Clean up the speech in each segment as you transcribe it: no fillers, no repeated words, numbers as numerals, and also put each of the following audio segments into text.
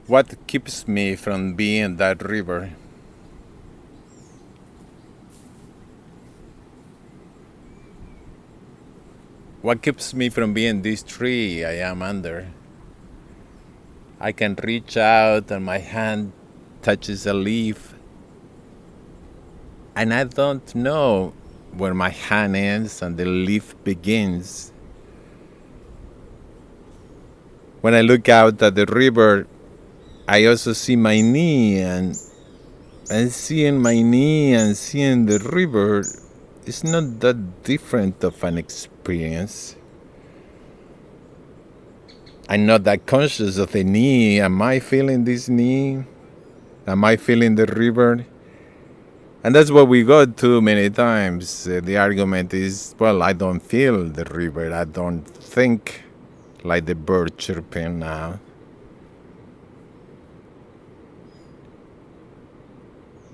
What keeps me from being that river? What keeps me from being this tree I am under? I can reach out and my hand touches a leaf, and I don't know where my hand ends and the leaf begins. When I look out at the river, I also see my knee, and seeing my knee and seeing the river is not that different of an experience. I'm not that conscious of the knee. Am I feeling this knee? Am I feeling the river? And that's what we go to many times. The argument is, well, I don't feel the river. I don't think like the bird chirping now.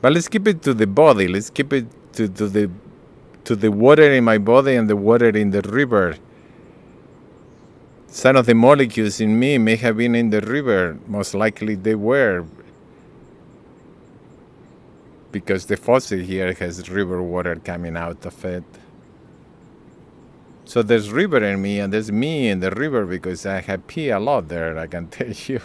But let's keep it to the body. Let's keep it to the water in my body and the water in the river. Some of the molecules in me may have been in the river. Most likely they were, because the faucet here has river water coming out of it. So there's river in me, and there's me in the river because I have pee a lot there, I can tell you.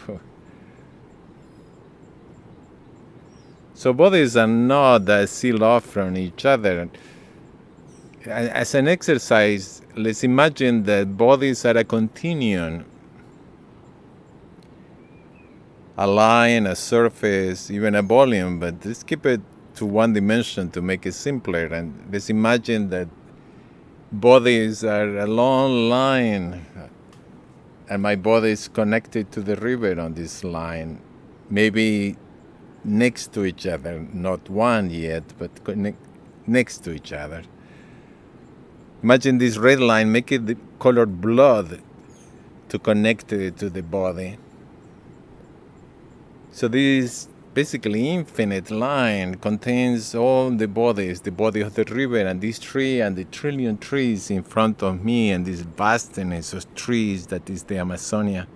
So bodies are not that sealed off from each other. As an exercise, let's imagine that bodies are a continuum. A line, a surface, even a volume, but let's keep it to one dimension to make it simpler. And let's imagine that bodies are a long line, and my body is connected to the river on this line, maybe next to each other, not one yet, but next to each other. Imagine this red line, make it the color blood to connect it to the body. So this basically infinite line contains all the bodies, the body of the river and this tree and the trillion trees in front of me and this vastness of trees that is the Amazonia.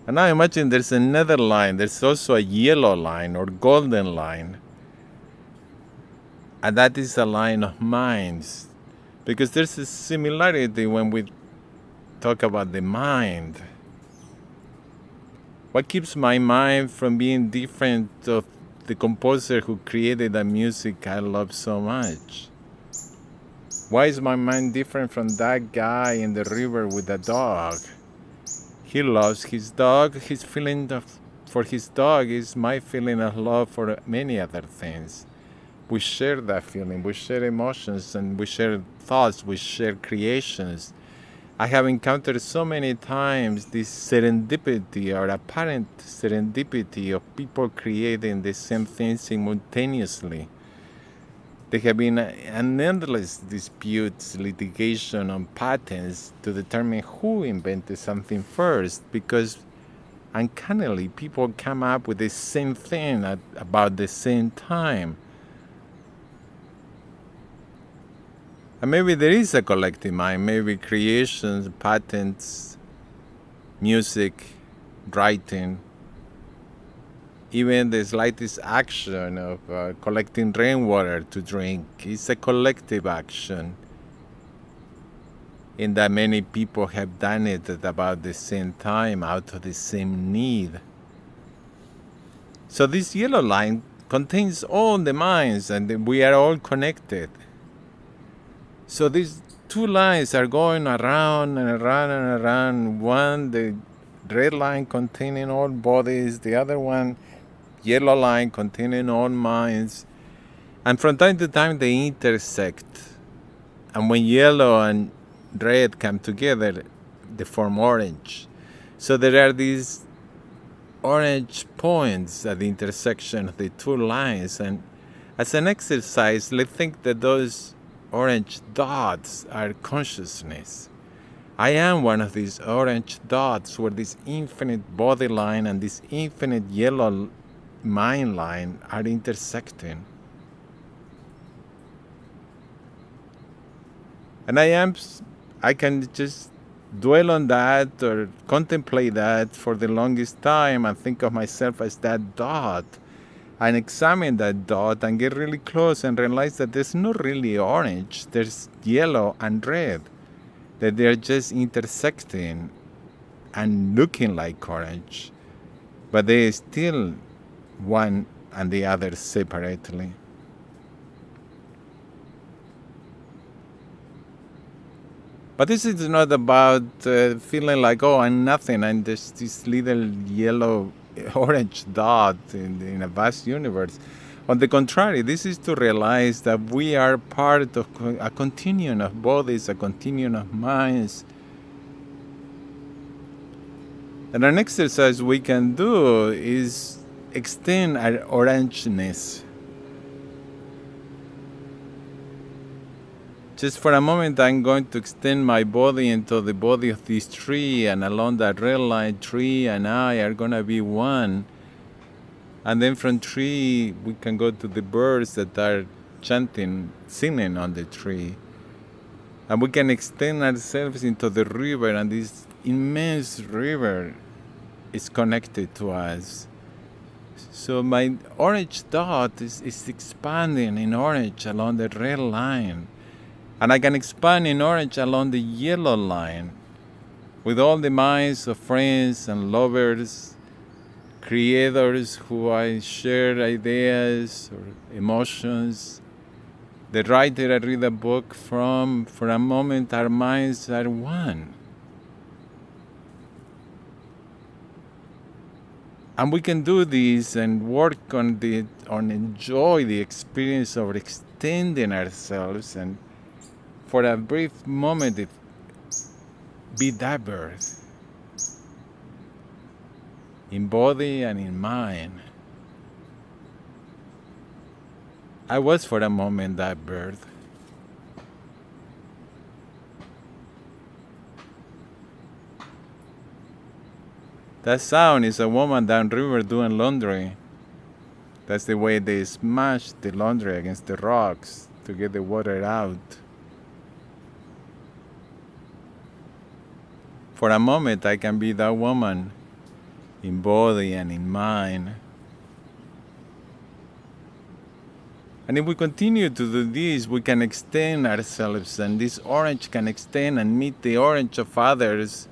And now imagine there's another line, there's also a yellow line or golden line. And that is a line of minds. Because there's a similarity when we talk about the mind. What keeps my mind from being different of the composer who created the music I love so much? Why is my mind different from that guy in the river with the dog? He loves his dog. His feeling for his dog is my feeling of love for many other things. We share that feeling. We share emotions and we share thoughts. We share creations. I have encountered so many times this serendipity or apparent serendipity of people creating the same thing simultaneously. There have been an endless disputes, litigation on patents to determine who invented something first, because uncannily people come up with the same thing at about the same time. And maybe there is a collective mind, maybe creations, patents, music, writing, even the slightest action of collecting rainwater to drink is a collective action, in that many people have done it at about the same time out of the same need. So this yellow line contains all the minds, and we are all connected. So these two lines are going around and around and around. One, the red line containing all bodies, the other one, yellow line containing all minds. And from time to time they intersect. And when yellow and red come together, they form orange. So there are these orange points at the intersection of the two lines. And as an exercise, let's think that those orange dots are consciousness. I am one of these orange dots where this infinite body line and this infinite yellow mind line are intersecting. And I can just dwell on that or contemplate that for the longest time and think of myself as that dot and examine that dot and get really close and realize that there's not really orange, there's yellow and red, that they're just intersecting and looking like orange, but they still one and the other separately. But this is not about feeling like, oh, I'm nothing, I'm just this little yellow orange dot in a vast universe. On the contrary, this is to realize that we are part of a continuum of bodies, a continuum of minds. And an exercise we can do is extend our orangeness. Just for a moment, I'm going to extend my body into the body of this tree, and along that red line, tree and I are going to be one. And then from tree, we can go to the birds that are chanting, singing on the tree. And we can extend ourselves into the river, and this immense river is connected to us. So my orange dot is expanding in orange along the red line. And I can expand in orange along the yellow line with all the minds of friends and lovers, creators who I share ideas or emotions, the writer I read a book from. For a moment, our minds are one. And we can do this and work on enjoy the experience of extending ourselves, and for a brief moment, be that bird, in body and in mind. I was for a moment that bird. That sound is a woman downriver doing laundry. That's the way they smash the laundry against the rocks to get the water out. For a moment, I can be that woman in body and in mind. And if we continue to do this, we can extend ourselves, and this orange can extend and meet the orange of others,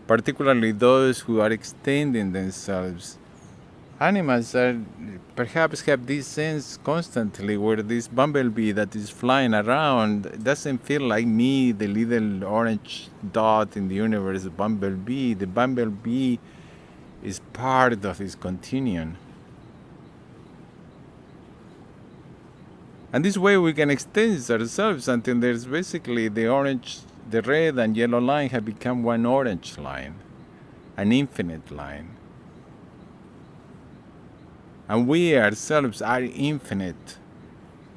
particularly those who are extending themselves. Animals perhaps have this sense constantly where this bumblebee that is flying around doesn't feel like me, the little orange dot in the universe, bumblebee. The bumblebee is part of this continuum. And this way we can extend ourselves until there's basically the orange, the red and yellow line have become one orange line, an infinite line. And we ourselves are infinite,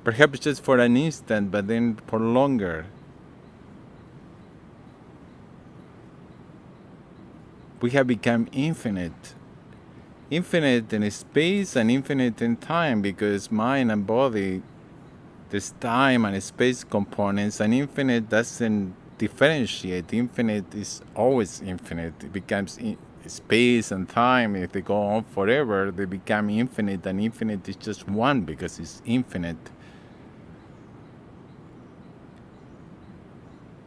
perhaps just for an instant, but then for longer. We have become infinite. Infinite in space and infinite in time, because mind and body, there's time and space components, and infinite doesn't differentiate. Infinite is always infinite. It becomes space and time, if they go on forever, they become infinite, and infinite is just one because it's infinite.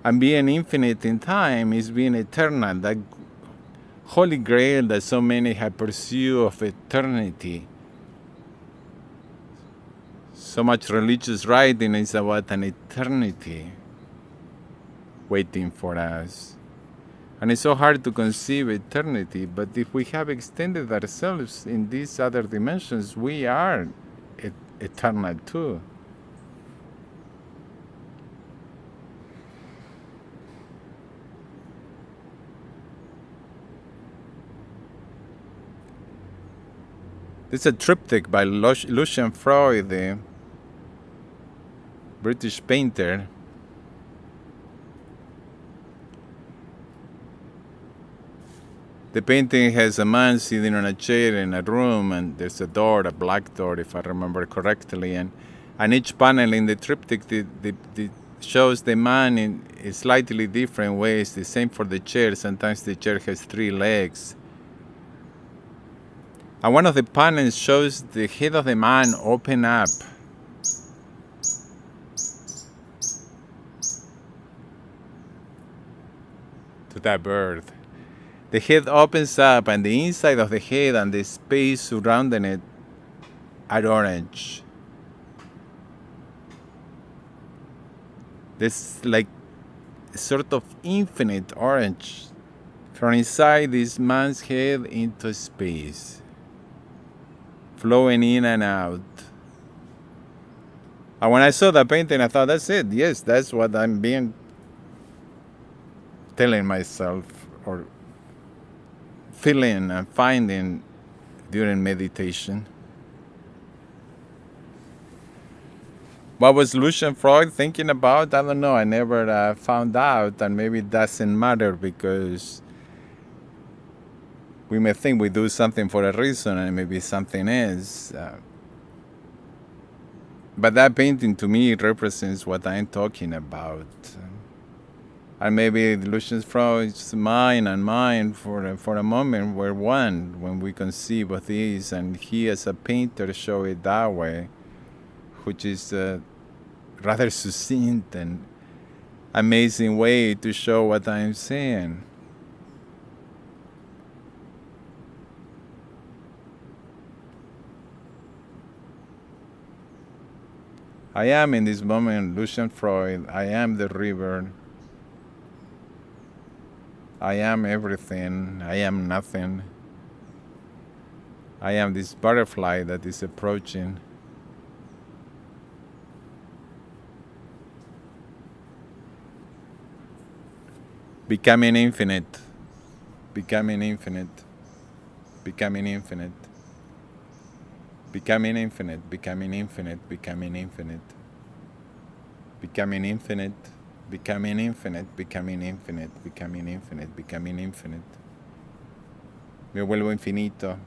And being infinite in time is being eternal, that holy grail that so many have pursued of eternity. So much religious writing is about an eternity waiting for us. And it's so hard to conceive eternity, but if we have extended ourselves in these other dimensions, we are eternal too. This is a triptych by Lucien Freud, the British painter. The painting has a man sitting on a chair in a room, and there's a door, a black door, if I remember correctly. And each panel in the triptych, the shows the man in slightly different ways. The same for the chair. Sometimes the chair has 3 legs. And one of the panels shows the head of the man open up to that bird. The head opens up, and the inside of the head and the space surrounding it are orange. There's like a sort of infinite orange from inside this man's head into space, flowing in and out. And when I saw that painting, I thought, that's it. Yes, that's what I'm telling myself or feeling and finding during meditation. What was Lucien Freud thinking about? I don't know. I never found out, and maybe it doesn't matter because we may think we do something for a reason and maybe something is. But that painting to me represents what I'm talking about. And maybe Lucien Freud's mind and mine for a moment were one when we conceive of this, and he as a painter showed it that way, which is a rather succinct and amazing way to show what I'm saying. I am in this moment Lucien Freud. I am the river. I am everything. I am nothing. I am this butterfly that is approaching. Becoming infinite. Becoming infinite. Becoming infinite. Becoming infinite, becoming infinite, becoming infinite. Becoming infinite, becoming infinite, becoming infinite, becoming infinite, becoming infinite. Me vuelvo infinito.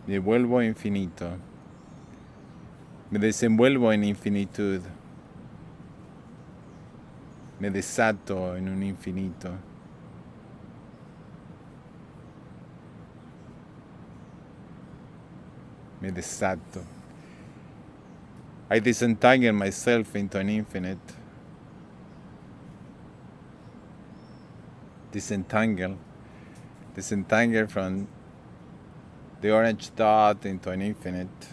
Me vuelvo infinito. Me desenvuelvo en infinitud. Me desato en un infinito. Me desato. I disentangle myself into an infinite. Disentangle from the orange dot into an infinite.